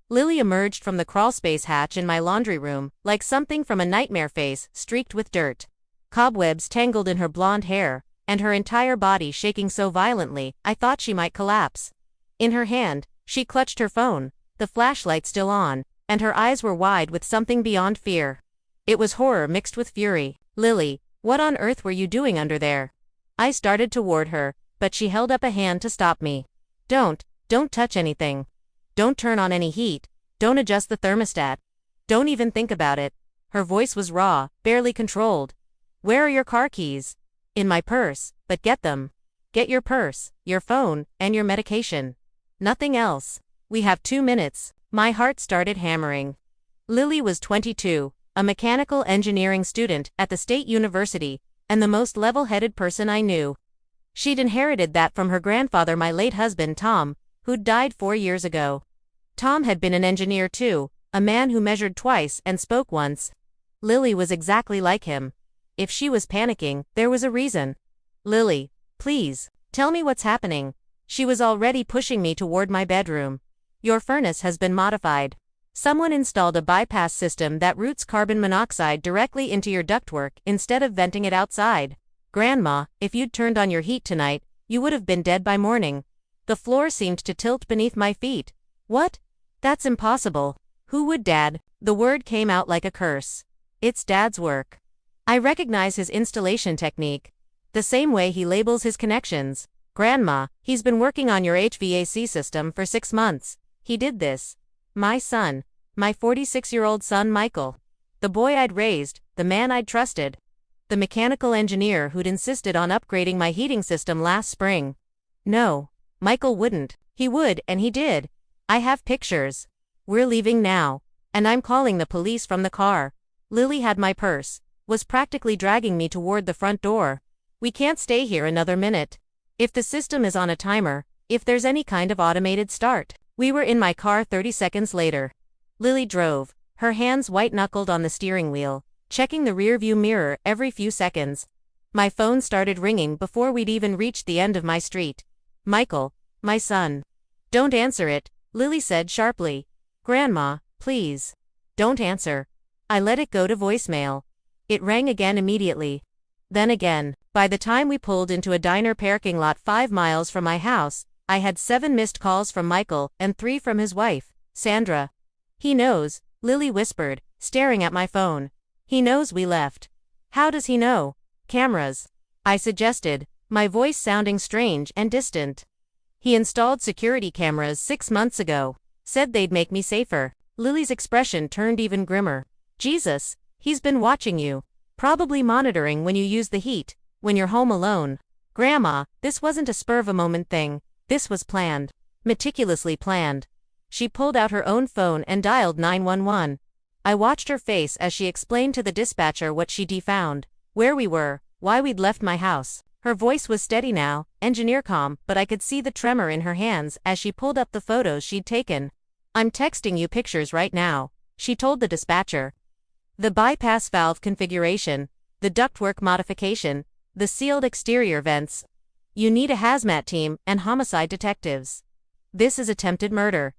Lily emerged from the crawlspace hatch in my laundry room, like something from a nightmare face, streaked with dirt. Cobwebs tangled in her blonde hair, and her entire body shaking so violently, I thought she might collapse. In her hand, she clutched her phone, the flashlight still on, and her eyes were wide with something beyond fear. It was horror mixed with fury. "Lily, what on earth were you doing under there?" I started toward her, but she held up a hand to stop me. Don't touch anything. Don't turn on any heat. Don't adjust the thermostat. Don't even think about it." Her voice was raw, barely controlled. "Where are your car keys?" "In my purse, but get them. Get your purse, your phone, and your medication. Nothing else. We have 2 minutes." My heart started hammering. Lily was 22, a mechanical engineering student at the State University, and the most level-headed person I knew. She'd inherited that from her grandfather, my late husband Tom, who'd died 4 years ago. Tom had been an engineer too, a man who measured twice and spoke once. Lily was exactly like him. If she was panicking, there was a reason. "Lily, please, tell me what's happening." She was already pushing me toward my bedroom. "Your furnace has been modified. Someone installed a bypass system that routes carbon monoxide directly into your ductwork instead of venting it outside. Grandma, if you'd turned on your heat tonight, you would have been dead by morning." The floor seemed to tilt beneath my feet. "What? That's impossible. Who would, Dad?" The word came out like a curse. "It's Dad's work. I recognize his installation technique. The same way he labels his connections. Grandma, he's been working on your HVAC system for 6 months. He did this. My son. My 46-year-old son Michael. The boy I'd raised, the man I'd trusted. The mechanical engineer who'd insisted on upgrading my heating system last spring. No, Michael wouldn't. He would, and he did. I have pictures. We're leaving now. And I'm calling the police from the car." Lily had my purse, was practically dragging me toward the front door. "We can't stay here another minute. If the system is on a timer, if there's any kind of automated start." We were in my car 30 seconds later. Lily drove, her hands white-knuckled on the steering wheel, checking the rearview mirror every few seconds. My phone started ringing before we'd even reached the end of my street. "Michael, my son." "Don't answer it," Lily said sharply. "Grandma, please. Don't answer." I let it go to voicemail. It rang again immediately. Then again. By the time we pulled into a diner parking lot 5 miles from my house, I had 7 missed calls from Michael and 3 from his wife, Sandra. "He knows," Lily whispered, staring at my phone. "He knows we left." "How does he know?" "Cameras," I suggested, my voice sounding strange and distant. "He installed security cameras 6 months ago. Said they'd make me safer." Lily's expression turned even grimmer. "Jesus, he's been watching you. Probably monitoring when you use the heat, when you're home alone." "Grandma, this wasn't a spur-of-a-moment thing. This was planned. Meticulously planned." She pulled out her own phone and dialed 911. I watched her face as she explained to the dispatcher what she'd found, where we were, why we'd left my house. Her voice was steady now, engineer calm, but I could see the tremor in her hands as she pulled up the photos she'd taken. "I'm texting you pictures right now," she told the dispatcher. "The bypass valve configuration, the ductwork modification, the sealed exterior vents. You need a hazmat team and homicide detectives. This is attempted murder."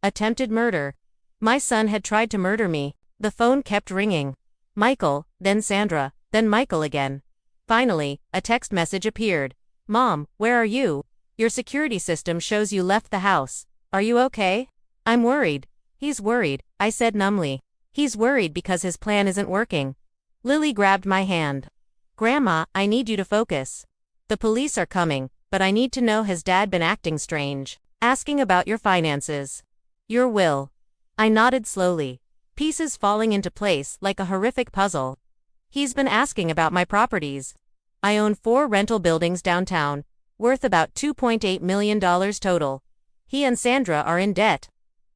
Attempted murder. My son had tried to murder me. The phone kept ringing. Michael, then Sandra, then Michael again. Finally, a text message appeared. "Mom, where are you? Your security system shows you left the house. Are you okay?" "I'm worried." "He's worried," I said numbly. "He's worried because his plan isn't working." Lily grabbed my hand. "Grandma, I need you to focus. The police are coming, but I need to know, has Dad been acting strange? Asking about your finances. Your will." I nodded slowly, pieces falling into place like a horrific puzzle. "He's been asking about my properties. I own 4 rental buildings downtown, worth about $2.8 million total. He and Sandra are in debt.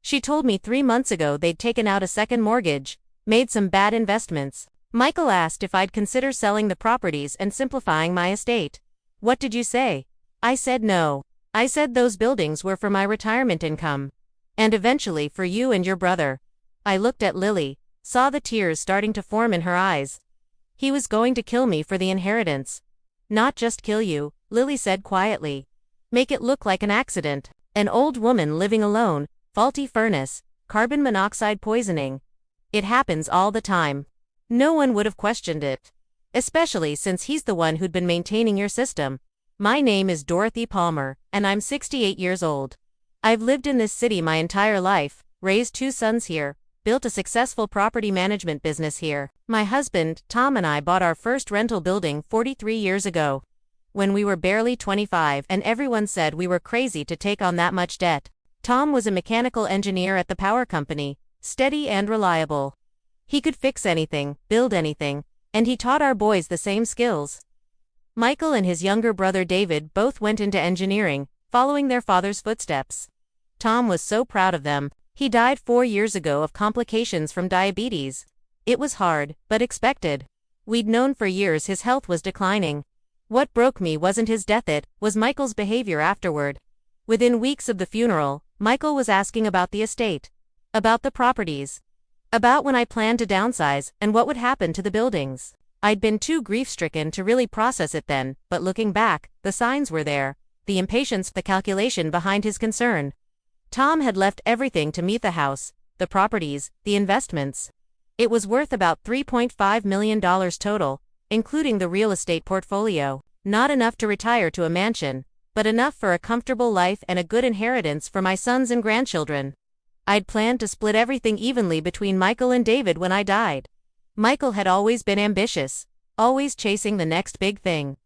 She told me 3 months ago they'd taken out a second mortgage, made some bad investments. Michael asked if I'd consider selling the properties and simplifying my estate. What did you say?" I said no. I said those buildings were for my retirement income. And eventually for you and your brother. I looked at Lily, saw the tears starting to form in her eyes. "He was going to kill me for the inheritance." "Not just kill you," Lily said quietly. "Make it look like an accident. An old woman living alone, faulty furnace, carbon monoxide poisoning. It happens all the time. No one would have questioned it. Especially since he's the one who'd been maintaining your system. My name is Dorothy Palmer, and I'm 68 years old. I've lived in this city my entire life, raised 2 sons here, built a successful property management business here. My husband, Tom, and I bought our first rental building 43 years ago. When we were barely 25 and everyone said we were crazy to take on that much debt. Tom was a mechanical engineer at the power company, steady and reliable. He could fix anything, build anything, and he taught our boys the same skills. Michael and his younger brother David both went into engineering, following their father's footsteps. Tom was so proud of them. He died 4 years ago of complications from diabetes. It was hard, but expected. We'd known for years his health was declining. What broke me wasn't his death, it was Michael's behavior afterward. Within weeks of the funeral, Michael was asking about the estate, about the properties, about when I planned to downsize and what would happen to the buildings. I'd been too grief-stricken to really process it then, but looking back, the signs were there, the impatience, the calculation behind his concern. Tom had left everything to meet the house, the properties, the investments. It was worth about $3.5 million total, including the real estate portfolio. Not enough to retire to a mansion, but enough for a comfortable life and a good inheritance for my sons and grandchildren. I'd planned to split everything evenly between Michael and David when I died. Michael had always been ambitious, always chasing the next big thing.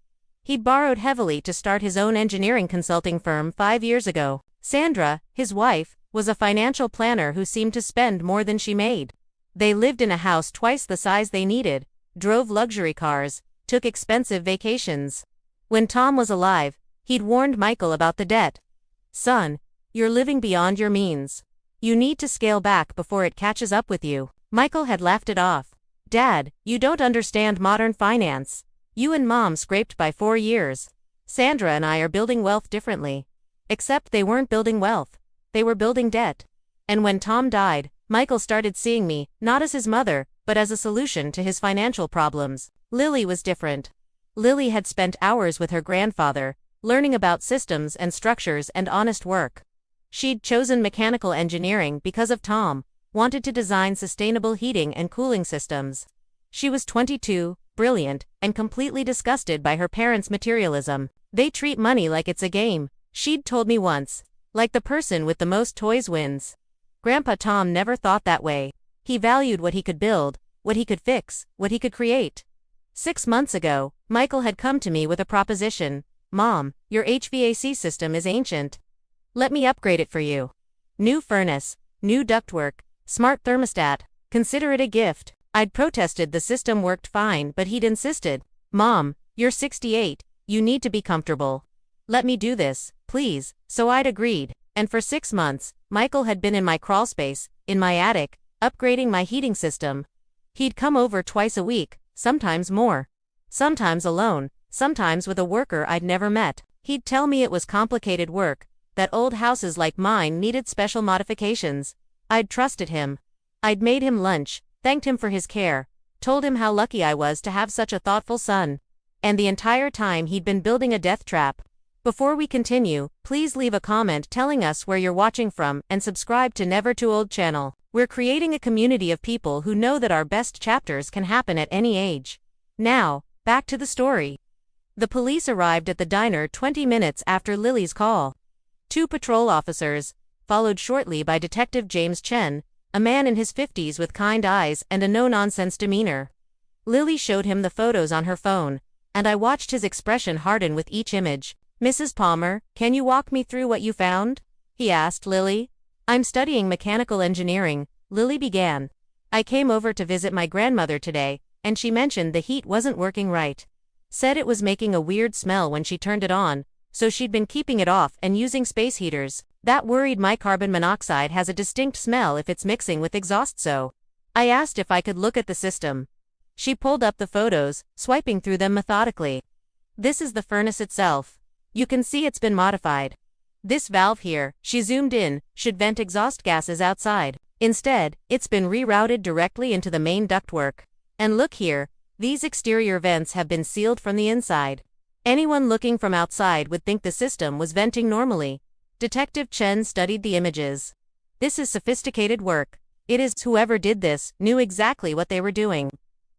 He'd borrowed heavily to start his own engineering consulting firm 5 years ago. Sandra, his wife, was a financial planner who seemed to spend more than she made. They lived in a house twice the size they needed, drove luxury cars, took expensive vacations. When Tom was alive, he'd warned Michael about the debt. "Son, you're living beyond your means. You need to scale back before it catches up with you." Michael had laughed it off. "Dad, you don't understand modern finance. You and Mom scraped by 4 years. Sandra and I are building wealth differently." Except they weren't building wealth. They were building debt. And when Tom died, Michael started seeing me, not as his mother, but as a solution to his financial problems. Lily was different. Lily had spent hours with her grandfather, learning about systems and structures and honest work. She'd chosen mechanical engineering because of Tom, wanted to design sustainable heating and cooling systems. She was 22, brilliant, and completely disgusted by her parents' materialism. "They treat money like it's a game," she'd told me once. "Like the person with the most toys wins." Grandpa Tom never thought that way. He valued what he could build, what he could fix, what he could create. 6 months ago, Michael had come to me with a proposition. "Mom, your HVAC system is ancient. Let me upgrade it for you. New furnace, new ductwork, smart thermostat, consider it a gift." I'd protested the system worked fine, but he'd insisted. "Mom, you're 68, you need to be comfortable. Let me do this, please." So I'd agreed, and for 6 months, Michael had been in my crawlspace, in my attic, upgrading my heating system. He'd come over twice a week, sometimes more. Sometimes alone, sometimes with a worker I'd never met. He'd tell me it was complicated work, that old houses like mine needed special modifications. I'd trusted him. I'd made him lunch, thanked him for his care, told him how lucky I was to have such a thoughtful son. And the entire time he'd been building a death trap. Before we continue, please leave a comment telling us where you're watching from and subscribe to Never Too Old channel. We're creating a community of people who know that our best chapters can happen at any age. Now, back to the story. The police arrived at the diner 20 minutes after Lily's call. 2 patrol officers, followed shortly by Detective James Chen, a man in his 50s with kind eyes and a no-nonsense demeanor. Lily showed him the photos on her phone, and I watched his expression harden with each image. "Mrs. Palmer, can you walk me through what you found?" he asked Lily. "I'm studying mechanical engineering," Lily began. "I came over to visit my grandmother today, and she mentioned the heat wasn't working right. Said it was making a weird smell when she turned it on, so she'd been keeping it off and using space heaters. That worried my carbon monoxide has a distinct smell if it's mixing with exhaust, so I asked if I could look at the system." She pulled up the photos, swiping through them methodically. "This is the furnace itself. You can see it's been modified. This valve here," she zoomed in, "should vent exhaust gases outside. Instead, it's been rerouted directly into the main ductwork. And look here, these exterior vents have been sealed from the inside. Anyone looking from outside would think the system was venting normally." Detective Chen studied the images. This is sophisticated work. It is whoever did this knew exactly what they were doing.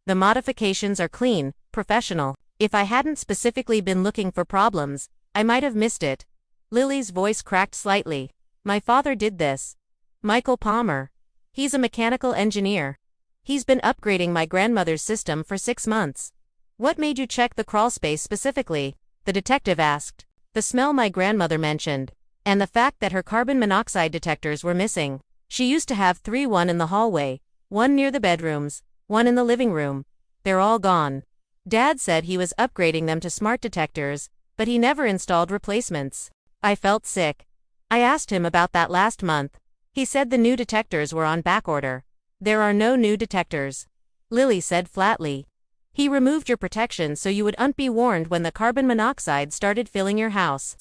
The modifications are clean, professional. If I hadn't specifically been looking for problems, I might have missed it. Lily's voice cracked slightly. My father did this. Michael Palmer. He's a mechanical engineer. He's been upgrading my grandmother's system for 6 months. What made you check the crawlspace specifically? The detective asked. The smell my grandmother mentioned, and the fact that her carbon monoxide detectors were missing. She used to have 3, one in the hallway, one near the bedrooms, one in the living room. They're all gone. Dad said he was upgrading them to smart detectors, but he never installed replacements. I felt sick. I asked him about that last month. He said the new detectors were on backorder. There are no new detectors. Lily said flatly. He removed your protection so you wouldn't be warned when the carbon monoxide started filling your house.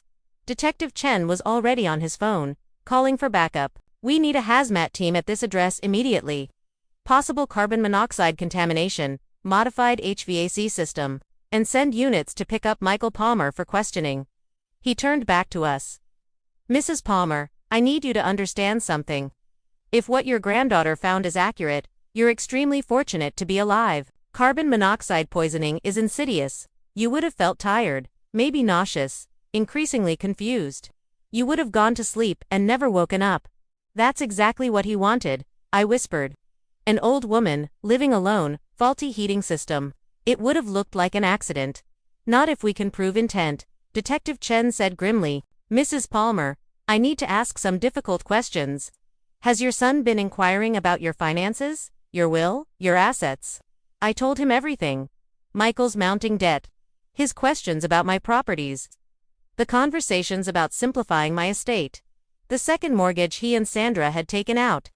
Detective Chen was already on his phone, calling for backup. We need a hazmat team at this address immediately. Possible carbon monoxide contamination, modified HVAC system, and send units to pick up Michael Palmer for questioning. He turned back to us. Mrs. Palmer, I need you to understand something. If what your granddaughter found is accurate, you're extremely fortunate to be alive. Carbon monoxide poisoning is insidious. You would have felt tired, maybe nauseous, increasingly confused. You would have gone to sleep and never woken up. That's exactly what he wanted, I whispered. An old woman, living alone, faulty heating system. It would have looked like an accident. Not if we can prove intent, Detective Chen said grimly. Mrs. Palmer, I need to ask some difficult questions. Has your son been inquiring about your finances, your will, your assets? I told him everything. Michael's mounting debt. His questions about my properties. The conversations about simplifying my estate. The second mortgage he and Sandra had taken out.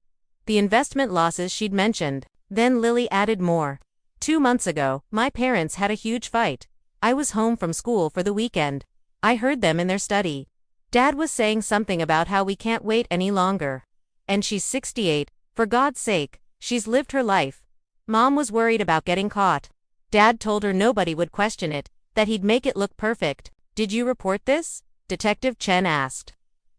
The investment losses she'd mentioned. Then Lily added more. 2 months ago, my parents had a huge fight. I was home from school for the weekend. I heard them in their study. Dad was saying something about how we can't wait any longer. And she's 68, for God's sake, she's lived her life. Mom was worried about getting caught. Dad told her nobody would question it, that he'd make it look perfect. Did you report this? Detective Chen asked.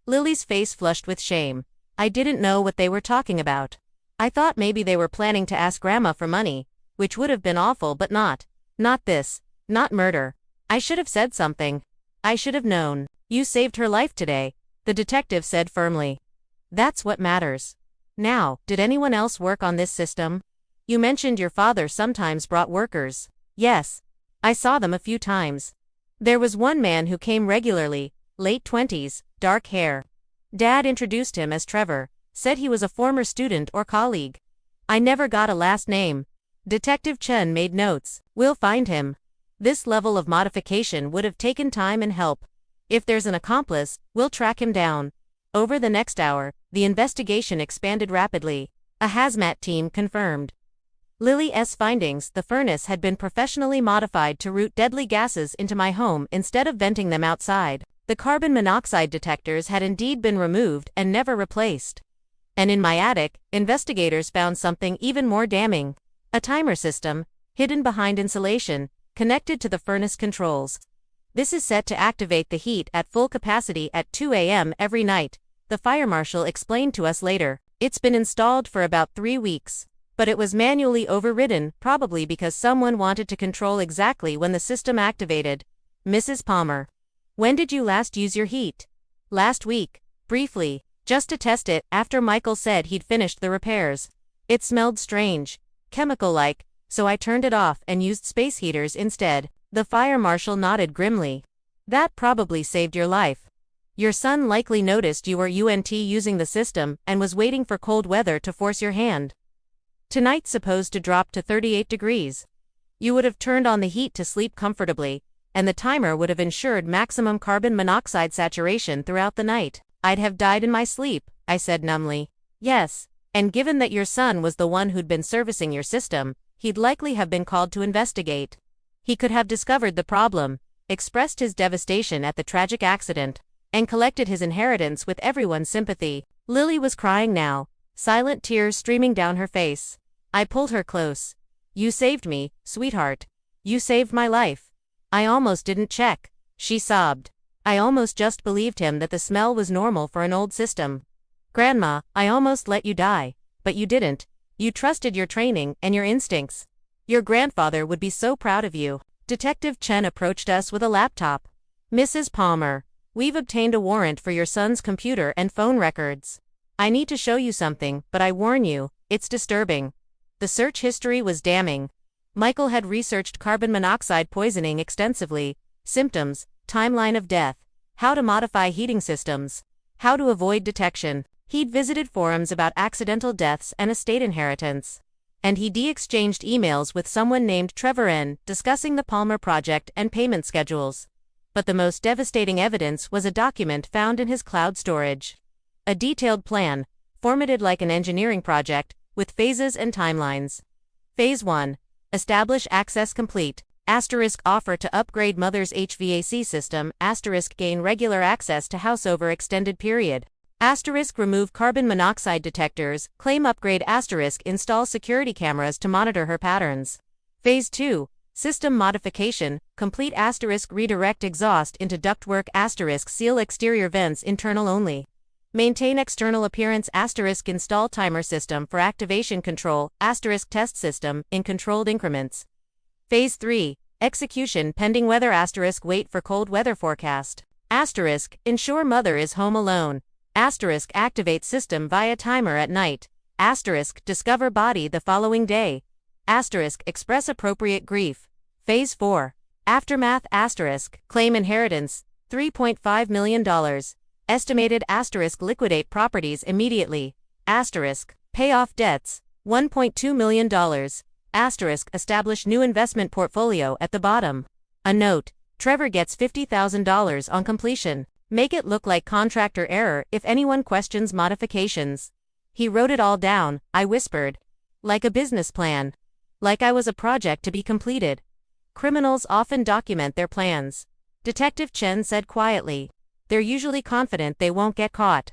Lily's face flushed with shame. I didn't know what they were talking about. I thought maybe they were planning to ask Grandma for money, which would have been awful, but not. Not this. Not murder. I should have said something. I should have known. You saved her life today, the detective said firmly. That's what matters. Now, did anyone else work on this system? You mentioned your father sometimes brought workers. Yes. I saw them a few times. There was one man who came regularly, late 20s, dark hair. Dad introduced him as Trevor, said he was a former student or colleague. I never got a last name. Detective Chen made notes. We'll find him. This level of modification would have taken time and help. If there's an accomplice, we'll track him down. Over the next hour, the investigation expanded rapidly. A hazmat team confirmed Lily's findings. The furnace had been professionally modified to route deadly gases into my home instead of venting them outside. The carbon monoxide detectors had indeed been removed and never replaced. And in my attic, investigators found something even more damning. A timer system, hidden behind insulation, connected to the furnace controls. This is set to activate the heat at full capacity at 2 a.m. every night, the fire marshal explained to us later. It's been installed for about 3 weeks. But it was manually overridden, probably because someone wanted to control exactly when the system activated. Mrs. Palmer. When did you last use your heat? Last week. Briefly. Just to test it, after Michael said he'd finished the repairs. It smelled strange. Chemical-like, so I turned it off and used space heaters instead. The fire marshal nodded grimly. That probably saved your life. Your son likely noticed you were using the system and was waiting for cold weather to force your hand. Tonight's supposed to drop to 38 degrees. You would have turned on the heat to sleep comfortably, and the timer would have ensured maximum carbon monoxide saturation throughout the night. I'd have died in my sleep, I said numbly. Yes, and given that your son was the one who'd been servicing your system, he'd likely have been called to investigate. He could have discovered the problem, expressed his devastation at the tragic accident, and collected his inheritance with everyone's sympathy. Lily was crying now, silent tears streaming down her face. I pulled her close. You saved me, sweetheart. You saved my life. I almost didn't check, she sobbed. I almost just believed him that the smell was normal for an old system. Grandma, I almost let you die. But you didn't. You trusted your training and your instincts. Your grandfather would be so proud of you. Detective Chen approached us with a laptop. Mrs. Palmer, we've obtained a warrant for your son's computer and phone records. I need to show you something, but I warn you, it's disturbing. The search history was damning. Michael had researched carbon monoxide poisoning extensively, symptoms, timeline of death, how to modify heating systems, how to avoid detection. He'd visited forums about accidental deaths and estate inheritance. And he'd exchanged emails with someone named Trevor N., discussing the Palmer project and payment schedules. But the most devastating evidence was a document found in his cloud storage. A detailed plan, formatted like an engineering project, with phases and timelines. Phase 1. Establish access complete. Asterisk offer to upgrade mother's HVAC system. Asterisk gain regular access to house over extended period. Asterisk remove carbon monoxide detectors. Claim upgrade. Asterisk install security cameras to monitor her patterns. Phase 2. System modification, complete. Asterisk redirect exhaust into ductwork. Asterisk seal exterior vents internal only. Maintain external appearance. Asterisk install timer system for activation control. Asterisk test system in controlled increments. Phase 3. Execution pending weather. Asterisk wait for cold weather forecast. Asterisk ensure mother is home alone. Asterisk activate system via timer at night. Asterisk discover body the following day. Asterisk express appropriate grief. Phase 4. Aftermath. Asterisk claim inheritance, $3.5 million. Estimated. Asterisk liquidate properties immediately. Asterisk pay off debts, $1.2 million. Asterisk establish new investment portfolio at the bottom. A note. Trevor gets $50,000 on completion. Make it look like contractor error if anyone questions modifications. He wrote it all down, I whispered. Like a business plan. Like I was a project to be completed. Criminals often document their plans. Detective Chen said quietly. They're usually confident they won't get caught.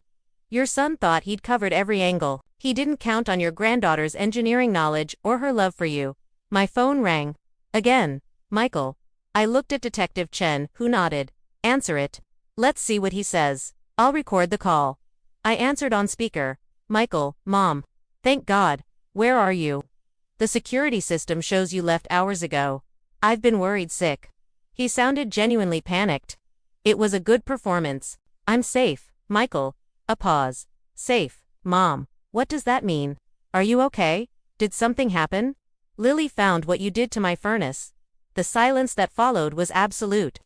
Your son thought he'd covered every angle. He didn't count on your granddaughter's engineering knowledge or her love for you. My phone rang. Again. Michael. I looked at Detective Chen, who nodded. Answer it. Let's see what he says. I'll record the call. I answered on speaker. Michael, Mom. Thank God. Where are you? The security system shows you left hours ago. I've been worried sick. He sounded genuinely panicked. It was a good performance. I'm safe, Michael. A pause. Safe, Mom. What does that mean? Are you okay? Did something happen? Lily found what you did to my furnace. The silence that followed was absolute.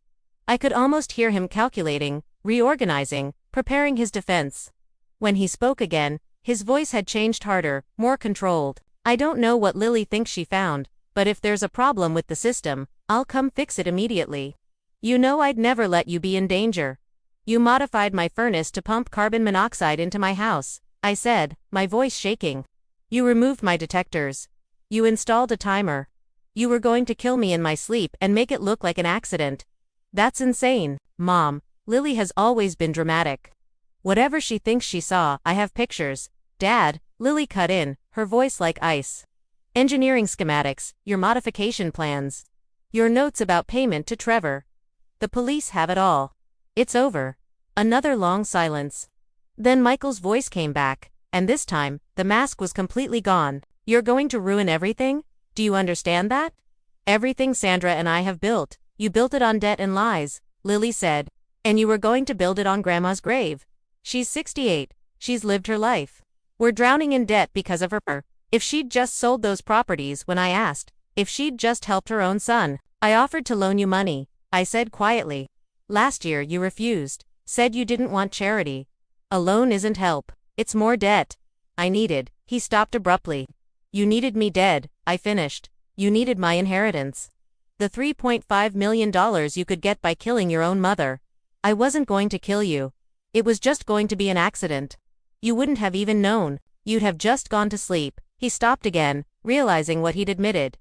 I could almost hear him calculating, reorganizing, preparing his defense. When he spoke again, his voice had changed harder, more controlled. I don't know what Lily thinks she found, but if there's a problem with the system, I'll come fix it immediately. You know I'd never let you be in danger. You modified my furnace to pump carbon monoxide into my house, I said, my voice shaking. You removed my detectors. You installed a timer. You were going to kill me in my sleep and make it look like an accident. That's insane, Mom. Lily has always been dramatic. Whatever she thinks she saw, I have pictures. Dad, Lily cut in, her voice like ice. Engineering schematics, your modification plans. Your notes about payment to Trevor. The police have it all. It's over. Another long silence. Then Michael's voice came back, and this time, the mask was completely gone. You're going to ruin everything? Do you understand that? Everything Sandra and I have built. You built it on debt and lies, Lily said. And you were going to build it on Grandma's grave. She's 68. She's lived her life. We're drowning in debt because of her. If she'd just sold those properties when I asked, if she'd just helped her own son. I offered to loan you money, I said quietly. Last year you refused, said you didn't want charity. A loan isn't help, it's more debt. I needed. He stopped abruptly. You needed me dead, I finished. You needed my inheritance. The $3.5 million you could get by killing your own mother. I wasn't going to kill you. It was just going to be an accident. You wouldn't have even known. You'd have just gone to sleep. He stopped again, realizing what he'd admitted.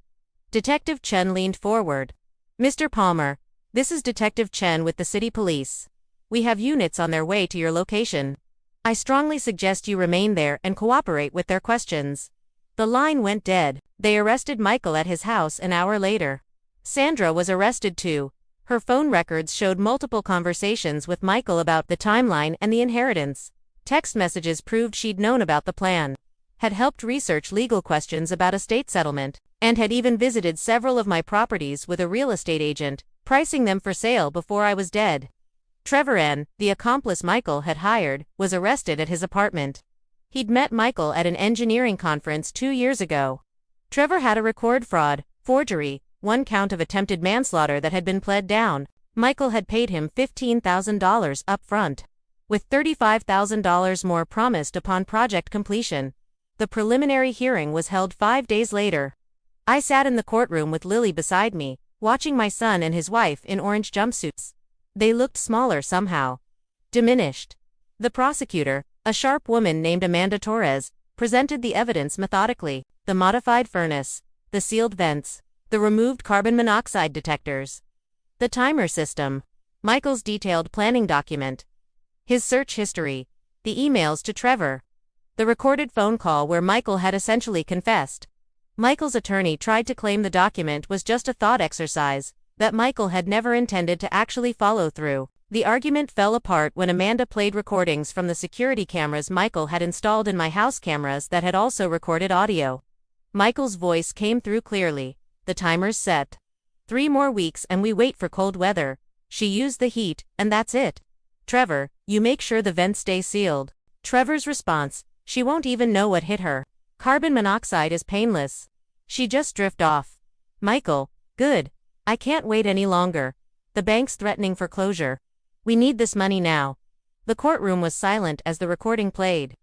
Detective Chen leaned forward. Mr. Palmer, this is Detective Chen with the city police. We have units on their way to your location. I strongly suggest you remain there and cooperate with their questions. The line went dead. They arrested Michael at his house an hour later. Sandra was arrested too. Her phone records showed multiple conversations with Michael about the timeline and the inheritance. Text messages proved she'd known about the plan, had helped research legal questions about estate settlement, and had even visited several of my properties with a real estate agent, pricing them for sale before I was dead. Trevor N., the accomplice Michael had hired, was arrested at his apartment. He'd met Michael at an engineering conference 2 years ago. Trevor had a record fraud, forgery, 1 count of attempted manslaughter that had been pled down. Michael had paid him $15,000 up front, with $35,000 more promised upon project completion. The preliminary hearing was held 5 days later. I sat in the courtroom with Lily beside me, watching my son and his wife in orange jumpsuits. They looked smaller somehow. Diminished. The prosecutor, a sharp woman named Amanda Torres, presented the evidence methodically: the modified furnace, the sealed vents, the removed carbon monoxide detectors, the timer system, Michael's detailed planning document, his search history, the emails to Trevor, the recorded phone call where Michael had essentially confessed. Michael's attorney tried to claim the document was just a thought exercise, that Michael had never intended to actually follow through. The argument fell apart when Amanda played recordings from the security cameras Michael had installed in my house, cameras that had also recorded audio. Michael's voice came through clearly. The timer's set. 3 more weeks and we wait for cold weather. She used the heat, and that's it. Trevor, you make sure the vents stay sealed. Trevor's response: she won't even know what hit her. Carbon monoxide is painless. She just drift off. Michael: good. I can't wait any longer. The bank's threatening foreclosure. We need this money now. The courtroom was silent as the recording played.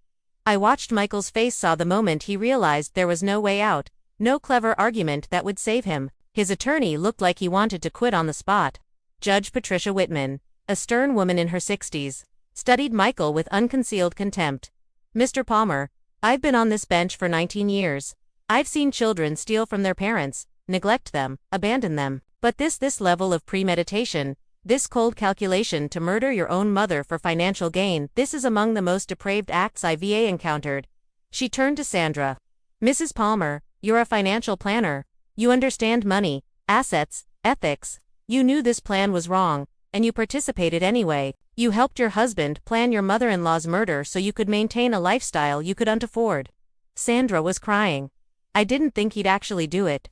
I watched Michael's face, saw the moment he realized there was no way out, no clever argument that would save him. His attorney looked like he wanted to quit on the spot. Judge Patricia Whitman, a stern woman in her 60s, studied Michael with unconcealed contempt. Mr. Palmer, I've been on this bench for 19 years. I've seen children steal from their parents, neglect them, abandon them. But this level of premeditation, this cold calculation to murder your own mother for financial gain, this is among the most depraved acts I've encountered. She turned to Sandra. Mrs. Palmer, you're a financial planner. You understand money, assets, ethics. You knew this plan was wrong, and you participated anyway. You helped your husband plan your mother-in-law's murder so you could maintain a lifestyle you couldn't afford. Sandra was crying. I didn't think he'd actually do it.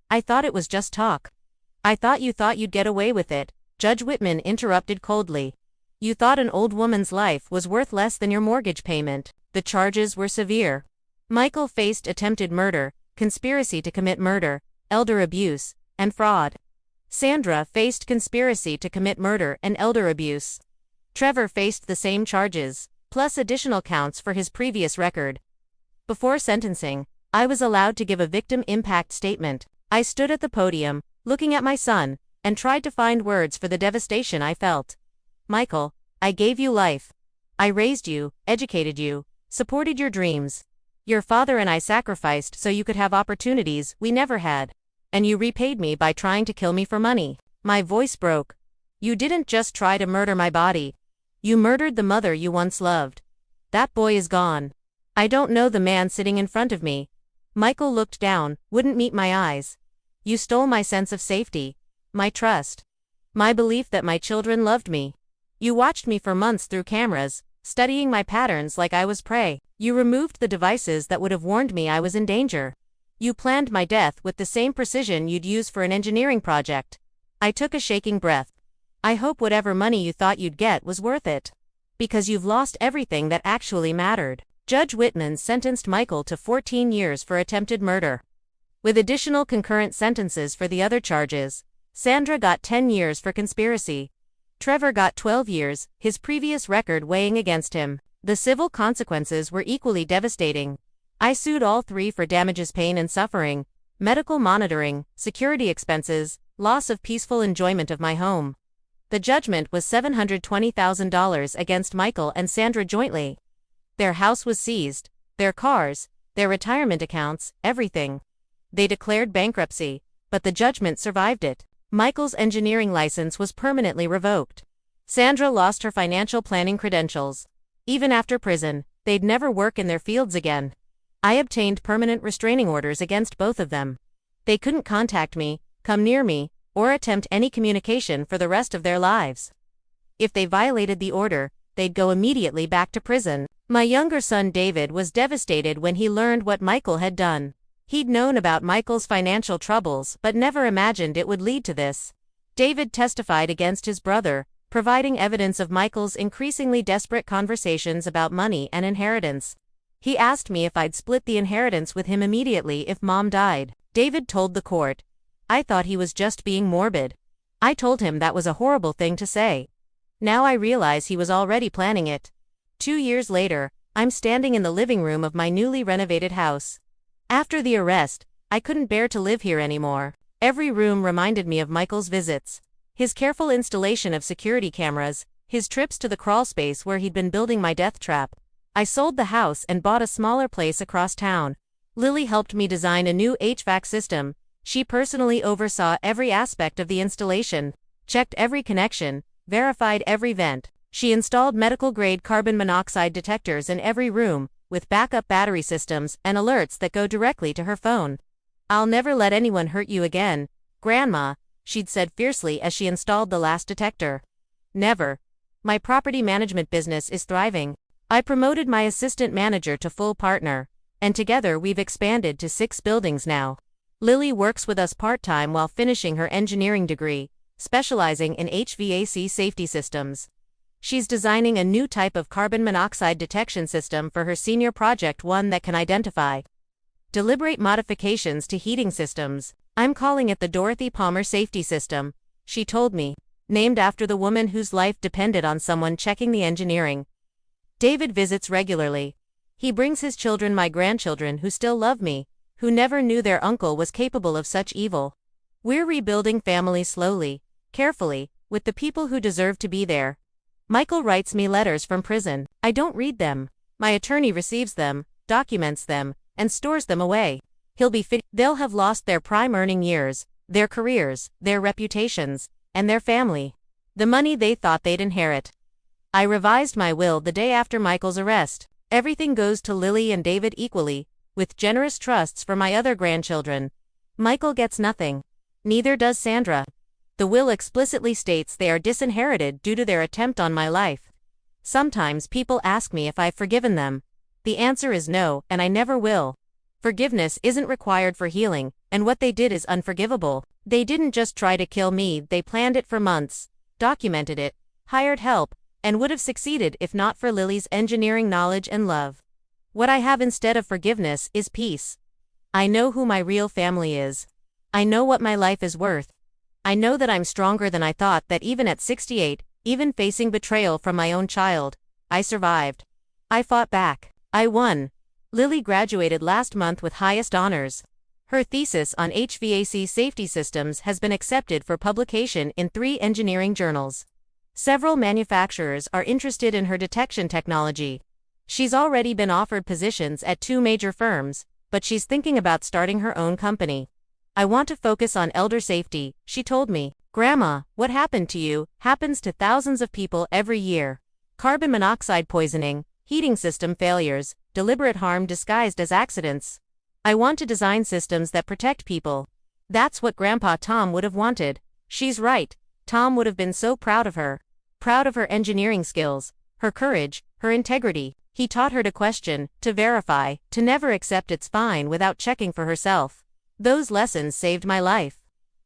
I thought it was just talk. I thought you'd get away with it, Judge Whitman interrupted coldly. You thought an old woman's life was worth less than your mortgage payment. The charges were severe. Michael faced attempted murder, conspiracy to commit murder, elder abuse, and fraud. Sandra faced conspiracy to commit murder and elder abuse. Trevor faced the same charges, plus additional counts for his previous record. Before sentencing, I was allowed to give a victim impact statement. I stood at the podium, looking at my son, and tried to find words for the devastation I felt. Michael, I gave you life. I raised you, educated you, supported your dreams. Your father and I sacrificed so you could have opportunities we never had. And you repaid me by trying to kill me for money. My voice broke. You didn't just try to murder my body. You murdered the mother you once loved. That boy is gone. I don't know the man sitting in front of me. Michael looked down, wouldn't meet my eyes. You stole my sense of safety, my trust, my belief that my children loved me. You watched me for months through cameras, studying my patterns like I was prey. You removed the devices that would have warned me I was in danger. You planned my death with the same precision you'd use for an engineering project. I took a shaking breath. I hope whatever money you thought you'd get was worth it. Because you've lost everything that actually mattered. Judge Whitman sentenced Michael to 14 years for attempted murder, with additional concurrent sentences for the other charges. Sandra got 10 years for conspiracy. Trevor got 12 years, his previous record weighing against him. The civil consequences were equally devastating. I sued all 3 for damages, pain and suffering, medical monitoring, security expenses, loss of peaceful enjoyment of my home. The judgment was $720,000 against Michael and Sandra jointly. Their house was seized, their cars, their retirement accounts, everything. They declared bankruptcy, but the judgment survived it. Michael's engineering license was permanently revoked. Sandra lost her financial planning credentials. Even after prison, they'd never work in their fields again. I obtained permanent restraining orders against both of them. They couldn't contact me, come near me, or attempt any communication for the rest of their lives. If they violated the order, they'd go immediately back to prison. My younger son David was devastated when he learned what Michael had done. He'd known about Michael's financial troubles but never imagined it would lead to this. David testified against his brother, providing evidence of Michael's increasingly desperate conversations about money and inheritance. He asked me if I'd split the inheritance with him immediately if Mom died. David told the court. I thought he was just being morbid. I told him that was a horrible thing to say. Now I realize he was already planning it. 2 years later, I'm standing in the living room of my newly renovated house. After the arrest, I couldn't bear to live here anymore. Every room reminded me of Michael's visits. His careful installation of security cameras, his trips to the Crawlspace where he'd been building my death trap. I sold the house and bought a smaller place across town. Lily helped me design a new HVAC system. She personally oversaw every aspect of the installation, checked every connection, verified every vent. She installed medical-grade carbon monoxide detectors in every room, with backup battery systems and alerts that go directly to her phone. I'll never let anyone hurt you again, Grandma, she'd said fiercely as she installed the last detector. Never. My property management business is thriving. I promoted my assistant manager to full partner, and together we've expanded to 6 buildings now. Lily works with us part-time while finishing her engineering degree, specializing in HVAC safety systems. She's designing a new type of carbon monoxide detection system for her senior project, one that can identify deliberate modifications to heating systems. I'm calling it the Dorothy Palmer Safety System, she told me, named after the woman whose life depended on someone checking the engineering. David visits regularly. He brings his children, my grandchildren who still love me, who never knew their uncle was capable of such evil. We're rebuilding families slowly, carefully, with the people who deserve to be there. Michael writes me letters from prison. I don't read them. My attorney receives them, documents them, and stores them away. They'll have lost their prime earning years, their careers, their reputations, and their family. The money they thought they'd inherit. I revised my will the day after Michael's arrest. Everything goes to Lily and David equally, with generous trusts for my other grandchildren. Michael gets nothing. Neither does Sandra. The will explicitly states they are disinherited due to their attempt on my life. Sometimes people ask me if I've forgiven them. The answer is no, and I never will. Forgiveness isn't required for healing, and what they did is unforgivable. They didn't just try to kill me, they planned it for months, documented it, hired help, and would have succeeded if not for Lily's engineering knowledge and love. What I have instead of forgiveness is peace. I know who my real family is. I know what my life is worth. I know that I'm stronger than I thought, that even at 68, even facing betrayal from my own child, I survived. I fought back. I won. Lily graduated last month with highest honors. Her thesis on HVAC safety systems has been accepted for publication in 3 engineering journals. Several manufacturers are interested in her detection technology. She's already been offered positions at 2 major firms, but she's thinking about starting her own company. I want to focus on elder safety, she told me. Grandma, what happened to you happens to thousands of people every year. Carbon monoxide poisoning, heating system failures, deliberate harm disguised as accidents. I want to design systems that protect people. That's what Grandpa Tom would have wanted. She's right. Tom would have been so proud of her. Proud of her engineering skills, her courage, her integrity. He taught her to question, to verify, to never accept it's fine without checking for herself. Those lessons saved my life.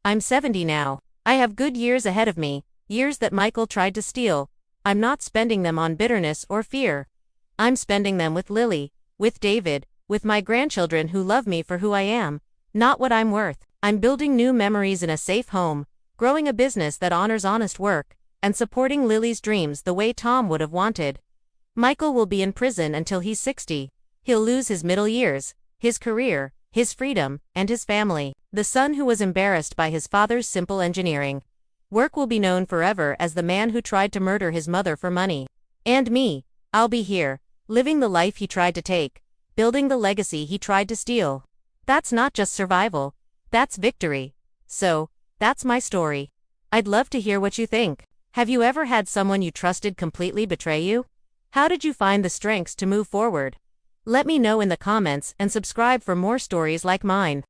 I'm 70 now. I have good years ahead of me, years that Michael tried to steal. I'm not spending them on bitterness or fear. I'm spending them with Lily, with David, with my grandchildren who love me for who I am, not what I'm worth. I'm building new memories in a safe home, growing a business that honors honest work, and supporting Lily's dreams the way Tom would have wanted. Michael will be in prison until he's 60. He'll lose his middle years, his career, his freedom, and his family. The son who was embarrassed by his father's simple engineering work will be known forever as the man who tried to murder his mother for money. And me, I'll be here, living the life he tried to take, building the legacy he tried to steal. That's not just survival, that's victory. So, that's my story. I'd love to hear what you think. Have you ever had someone you trusted completely betray you? How did you find the strength to move forward? Let me know in the comments and subscribe for more stories like mine.